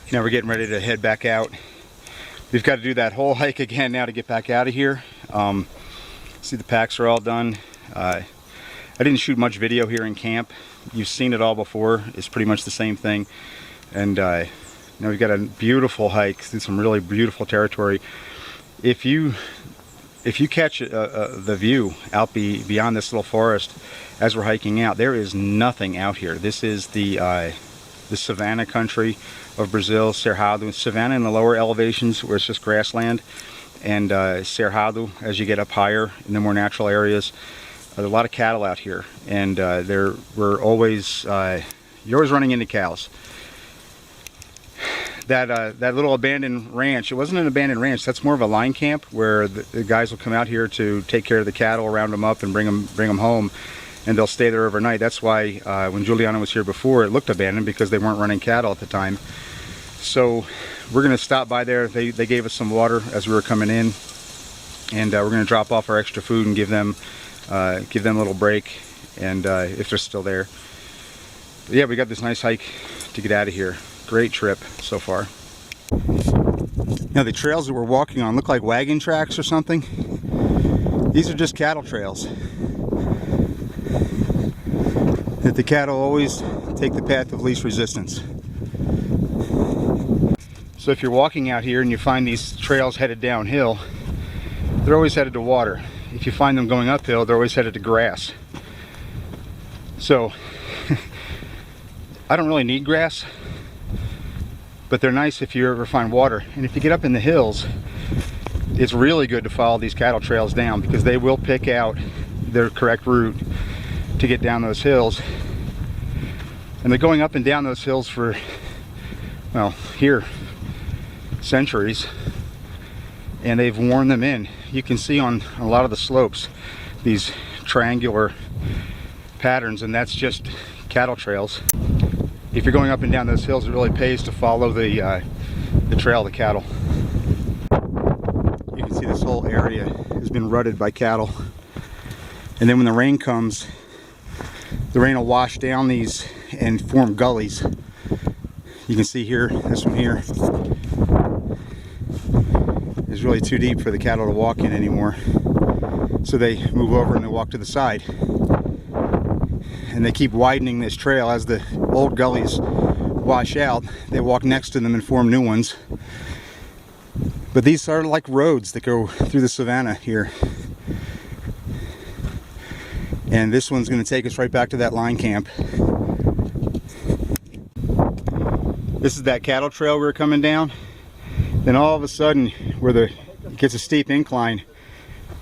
Now we're getting ready to head back out. We've got to do that whole hike again now to get back out of here. See, the packs are all done. I didn't shoot much video here in camp. You've seen it all before. It's pretty much the same thing. And now we've got a beautiful hike through some really beautiful territory. If you catch the view out beyond this little forest as we're hiking out, there is nothing out here. This is the savanna country of Brazil, Cerrado. Savanna in the lower elevations where it's just grassland, and Cerrado as you get up higher in the more natural areas. There's a lot of cattle out here, and you're always running into cows. That little abandoned ranch, it wasn't an abandoned ranch, that's more of a line camp where the guys will come out here to take care of the cattle, round them up and bring them home, and they'll stay there overnight. That's why when Juliana was here before, it looked abandoned because they weren't running cattle at the time. So we're going to stop by there. They gave us some water as we were coming in, and we're going to drop off our extra food and give them a little break, and if they're still there. But yeah, we got this nice hike to get out of here. Great trip so far. Now the trails that we're walking on look like wagon tracks or something. These are just cattle trails. That the cattle always take the path of least resistance. So if you're walking out here and you find these trails headed downhill, they're always headed to water. If you find them going uphill, they're always headed to grass. So I don't really need grass, but they're nice if you ever find water. And if you get up in the hills, it's really good to follow these cattle trails down, because they will pick out their correct route to get down those hills. And they're going up and down those hills for, well, here, centuries, and they've worn them in. You can see on a lot of the slopes these triangular patterns, and that's just cattle trails. If you're going up and down those hills, it really pays to follow the trail of the cattle. You can see this whole area has been rutted by cattle, and then when the rain comes, the rain will wash down these and form gullies. You can see here, this one here is really too deep for the cattle to walk in anymore, so they move over and they walk to the side. And they keep widening this trail as the old gullies wash out. They walk next to them and form new ones. But these are like roads that go through the savanna here. And this one's going to take us right back to that line camp. This is that cattle trail we were coming down. Then all of a sudden, where it gets a steep incline,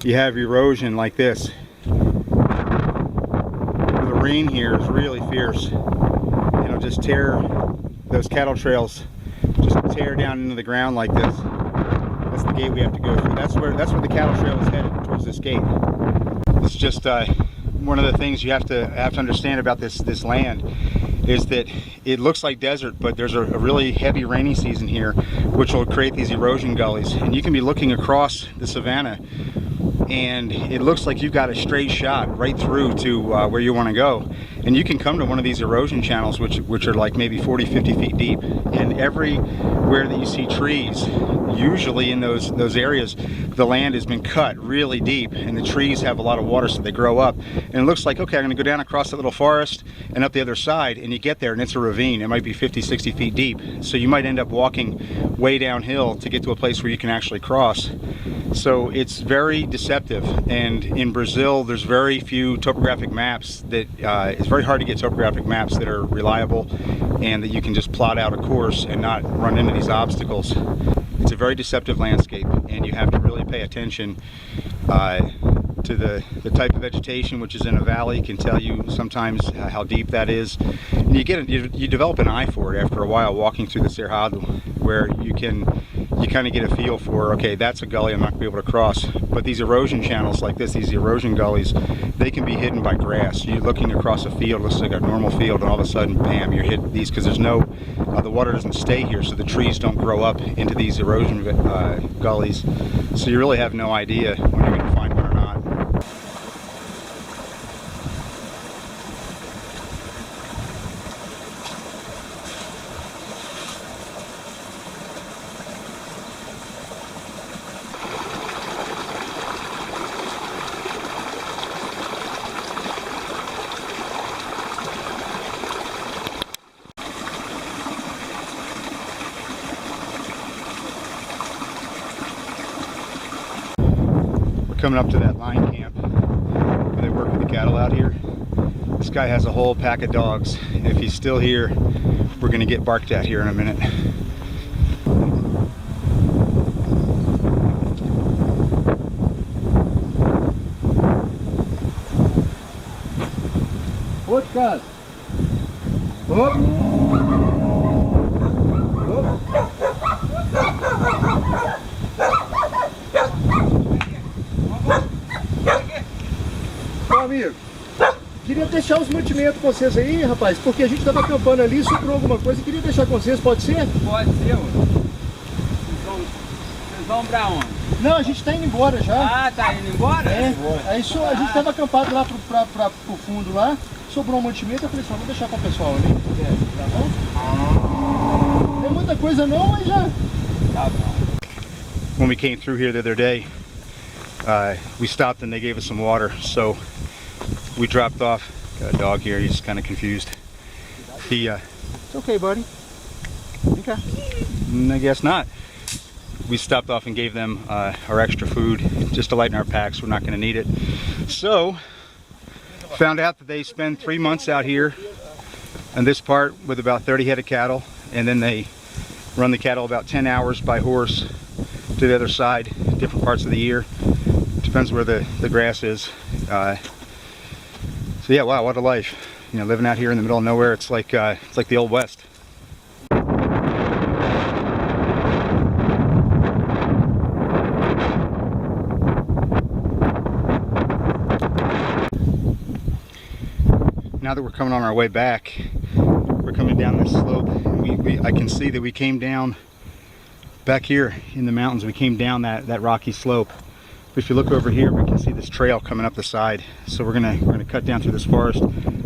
you have erosion like this. Rain here is really fierce, and it'll just tear those cattle trails, just tear down into the ground like this. That's the gate we have to go through. That's where the cattle trail is headed, towards this gate. It's just one of the things you have to understand about this land is that it looks like desert, but there's a really heavy rainy season here, which will create these erosion gullies, and you can be looking across the savanna, and it looks like you've got a straight shot right through to where you want to go. And you can come to one of these erosion channels which are like maybe 40-50 feet deep, and everywhere that you see trees, usually in those areas, the land has been cut really deep, and the trees have a lot of water, so they grow up. And it looks like, okay, I'm going to go down across that little forest and up the other side, and you get there and it's a ravine. It might be 50-60 feet deep, so you might end up walking way downhill to get to a place where you can actually cross. So it's very deceptive, and in Brazil there's very few topographic maps that it's very hard to get topographic maps that are reliable and that you can just plot out a course and not run into these obstacles. It's a very deceptive landscape, and you have to really pay attention to the type of vegetation, which is in a valley, can tell you sometimes how deep that is. And you develop an eye for it after a while walking through the Cerrado, where you kind of get a feel for, okay, that's a gully I'm not going to be able to cross. But these erosion channels like this, these erosion gullies, they can be hidden by grass. You're looking across a field, looks like a normal field, and all of a sudden, bam, you're hit these, because there's no, the water doesn't stay here, so the trees don't grow up into these erosion gullies. So you really have no idea when you're going to find one or not. coming up to that line camp where they work with the cattle out here. This guy has a whole pack of dogs. If he's still here, we're gonna get barked at here in a minute. Outro, cara. Op. Meu amigo, queria deixar os mantimentos com vocês aí, rapaz, porque a gente estava acampando ali, sobrou alguma coisa, queria deixar com vocês, pode ser? Pode ser, mano. Vocês vão pra onde? Não, a gente tá indo embora já. Ah, tá indo embora? É, aí só, a gente tava acampado lá pro fundo lá, sobrou um mantimento, eu falei só, vou deixar pro pessoal ali. Tá bom? Não tem muita coisa não, mas já. Tá bom. When we came through here the other day, we stopped and they gave us some water, so we dropped off. Got a dog here, he's kind of confused. It's okay, buddy. Okay. I guess not. We stopped off and gave them our extra food just to lighten our packs. We're not going to need it. So, found out that they spend 3 months out here in this part with about 30 head of cattle, and then they run the cattle about 10 hours by horse to the other side, different parts of the year. Depends where the grass is. So yeah, wow, what a life. You know, living out here in the middle of nowhere, it's like the old West. Now that we're coming on our way back, we're coming down this slope. I can see that we came down back here in the mountains. We came down that rocky slope. But if you look over here, we can see this trail coming up the side. So we're gonna cut down through this forest,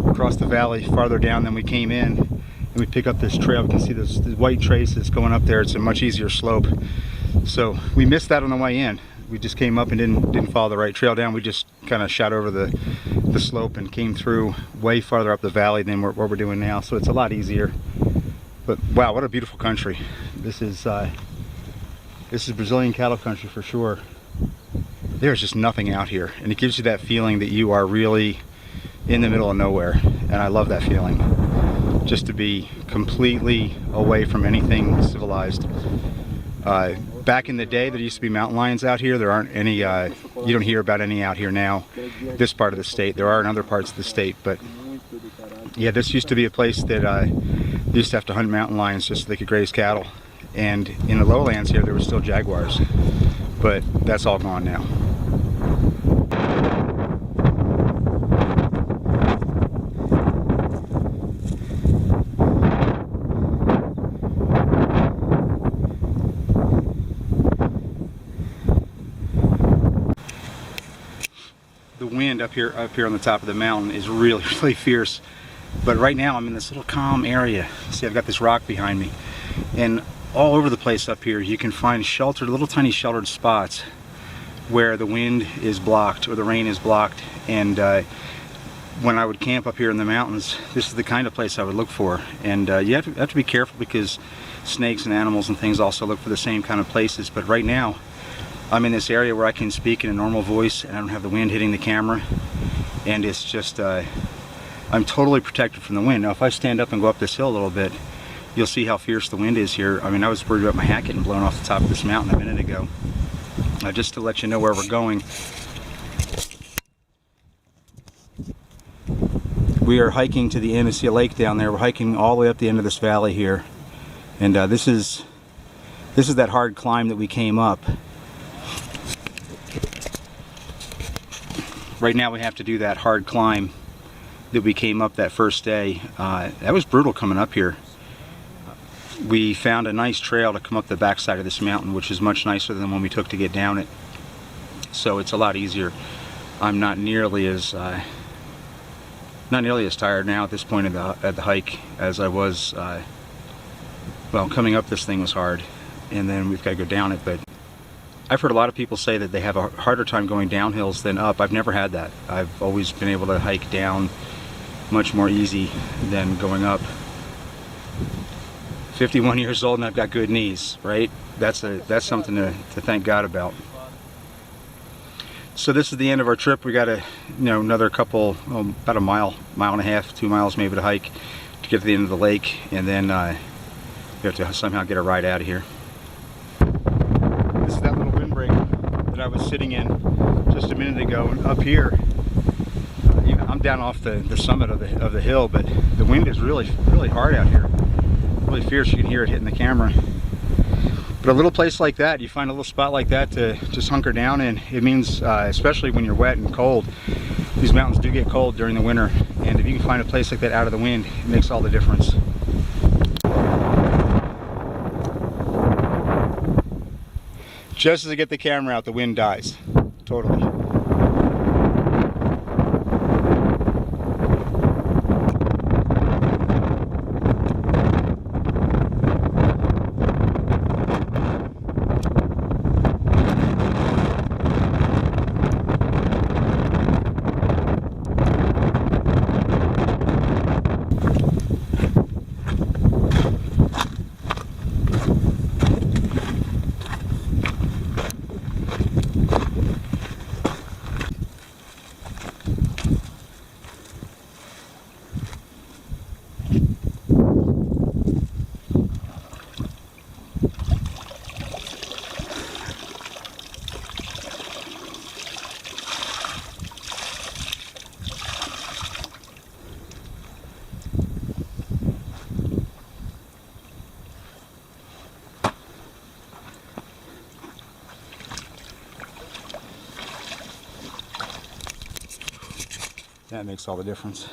across the valley, farther down than we came in, and we pick up this trail. We can see this white traces going up there. It's a much easier slope. So we missed that on the way in. We just came up and didn't follow the right trail down. We just kind of shot over the slope and came through way farther up the valley than what we're doing now. So it's a lot easier. But wow, what a beautiful country. This is Brazilian cattle country for sure. There's just nothing out here, and it gives you that feeling that you are really in the middle of nowhere, and I love that feeling. Just to be completely away from anything civilized. Back in the day, there used to be mountain lions out here. There aren't any, you don't hear about any out here now, this part of the state. There are in other parts of the state, but yeah, this used to be a place that they used to have to hunt mountain lions just so they could graze cattle. And in the lowlands here, there were still jaguars, but that's all gone now. The wind up here on the top of the mountain is really, really fierce. But right now I'm in this little calm area. See, I've got this rock behind me. And all over the place up here you can find sheltered, little tiny sheltered spots where the wind is blocked or the rain is blocked. And when I would camp up here in the mountains, this is the kind of place I would look for. And you have to be careful because snakes and animals and things also look for the same kind of places. But right now I'm in this area where I can speak in a normal voice and I don't have the wind hitting the camera, and it's just I'm totally protected from the wind. Now if I stand up and go up this hill a little bit, you'll see how fierce the wind is here. I mean, I was worried about my hat getting blown off the top of this mountain a minute ago. Just to let you know where we're going, we are hiking to the end. You see a lake down there. We're hiking all the way up the end of this valley here, and this is that hard climb that we came up. Right now we have to do that hard climb that we came up that first day. That was brutal coming up here. We found a nice trail to come up the backside of this mountain, which is much nicer than the one we took to get down it. So it's a lot easier. I'm not nearly as tired now at this point at the hike as I was. Well, coming up this thing was hard, and then we've got to go down it. But I've heard a lot of people say that they have a harder time going down hills than up. I've never had that. I've always been able to hike down much more easy than going up. 51 years old and I've got good knees, right? That's something to thank God about. So this is the end of our trip. We got another couple, about a mile and a half, 2 miles maybe to hike to get to the end of the lake, and then we have to somehow get a ride out of here. This is that little windbreak that I was sitting in just a minute ago, and up here, I'm down off the summit of the hill, but the wind is really hard out here, really fierce. You can hear it hitting the camera. But a little place like that, you find a little spot like that to just hunker down in. It means, especially when you're wet and cold, these mountains do get cold during the winter, and if you can find a place like that out of the wind, it makes all the difference. Just as I get the camera out, the wind dies. Totally. That makes all the difference.